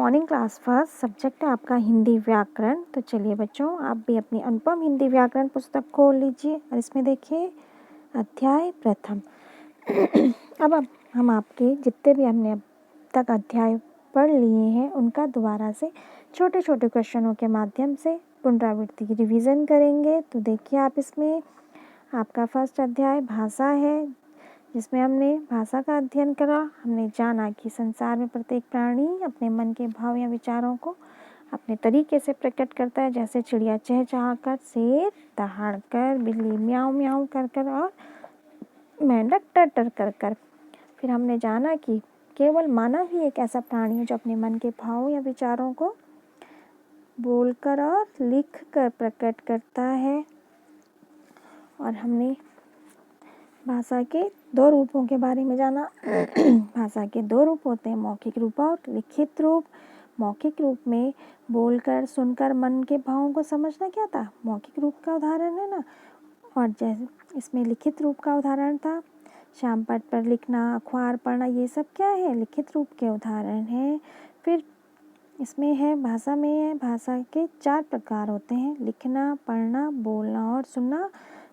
Morning class first subject है आपका हिंदी व्याकरण। तो चलिए बच्चों, आप भी अपनी अनुपम हिंदी व्याकरण पुस्तक खोल लीजिए और इसमें देखिए अध्याय प्रथम। अब हम आपके जितने भी हमने अब तक अध्याय पढ़ लिए हैं उनका दोबारा से छोटे छोटे क्वेश्चनों के माध्यम से पुनरावृत्ति की रिवीजन करेंगे। तो देखिए आप इसमें आपका फर्स्ट अध्याय भाषा है, जिसमें हमने भाषा का अध्ययन करा। हमने जाना कि संसार में प्रत्येक प्राणी अपने मन के भाव या विचारों को अपने तरीके से प्रकट करता है, जैसे चिड़िया चहचहा कर, शेर दहाड़ कर, बिल्ली म्याऊं म्याऊं कर कर और मेंढक टर टर कर कर। फिर हमने जाना कि केवल मानव ही एक ऐसा प्राणी है जो अपने मन के भाव या विचारों को बोलकर और लिख कर प्रकट करता है। और हमने भाषा के दो रूपों के बारे में जाना। भाषा के दो रूप होते हैं, मौखिक रूप और लिखित रूप। मौखिक रूप में बोलकर सुनकर मन के भावों को समझना क्या था, मौखिक रूप का उदाहरण है ना। और जैसे इसमें लिखित रूप का उदाहरण था, शाम पट पर लिखना, अखबार पढ़ना, ये सब क्या है, लिखित रूप के उदाहरण है। फिर इसमें है भाषा में है, भाषा के 4 प्रकार होते हैं, लिखना, पढ़ना, बोलना और सुनना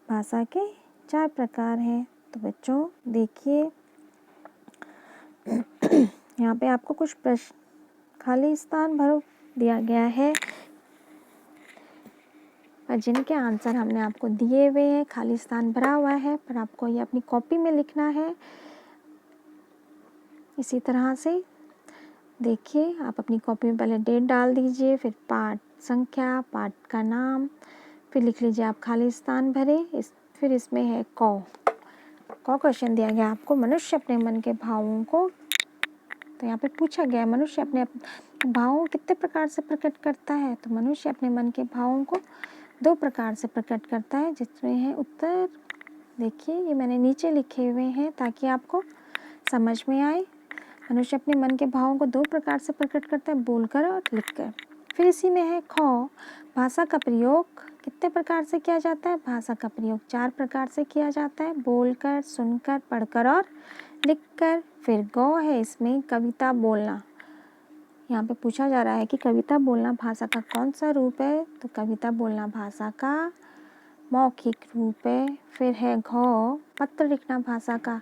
भाषा के 4 प्रकार हैं। तो बच्चों देखिए यहाँ पे आपको कुछ प्रश्न खाली स्थान भर दिया गया है और जिनके आंसर हमने आपको दिए हुए हैं, खाली स्थान भरा हुआ है, पर आपको ये अपनी कॉपी में लिखना है। इसी तरह से देखिए आप अपनी कॉपी में पहले डेट डाल दीजिए, फिर पाठ संख्या, पाठ का नाम, फिर लिख लीजिए आप खाली स्थान भरे। फिर इसमें है क क्वेश्चन दिया गया आपको, मनुष्य अपने मन के भावों को, तो यहाँ पे पूछा गया है मनुष्य अपने भावों कितने प्रकार से प्रकट करता है। तो मनुष्य अपने मन के भावों को 2 प्रकार से प्रकट करता है, जिसमें है उत्तर। देखिए ये मैंने नीचे लिखे हुए हैं ताकि आपको समझ में आए। मनुष्य अपने मन के भावों को 2 प्रकार से प्रकट करता है, बोलकर और लिखकर। फिर इसी में है ख, भाषा का प्रयोग कितने प्रकार से किया जाता है, भाषा का प्रयोग 4 प्रकार से किया जाता है, बोलकर, सुनकर, पढ़कर और लिखकर। फिर ग है इसमें कविता बोलना। यहाँ पे पूछा जा रहा है कि कविता बोलना भाषा का कौन सा रूप है, तो कविता बोलना भाषा का मौखिक रूप है। फिर है घ, पत्र लिखना भाषा का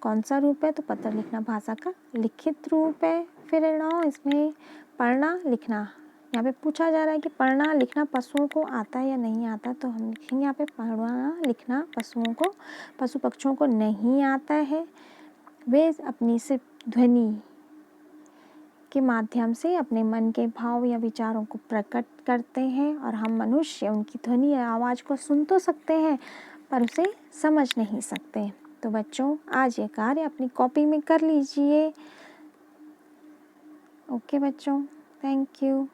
कौन सा रूप है, तो पत्र लिखना भाषा का लिखित रूप है। फिर है ण, इसमें पढ़ना लिखना। यहाँ पे पूछा जा रहा है कि पढ़ना लिखना पशुओं को आता है या नहीं आता, तो हम लिखेंगे यहाँ पे पढ़ना लिखना पशुओं को, पशु पक्षियों को नहीं आता है। वे अपनी सिर्फ ध्वनि के माध्यम से अपने मन के भाव या विचारों को प्रकट करते हैं, और हम मनुष्य उनकी ध्वनि या आवाज़ को सुन तो सकते हैं पर उसे समझ नहीं सकते। तो बच्चों आज ये कार्य अपनी कॉपी में कर लीजिए। ओके बच्चों, थैंक यू।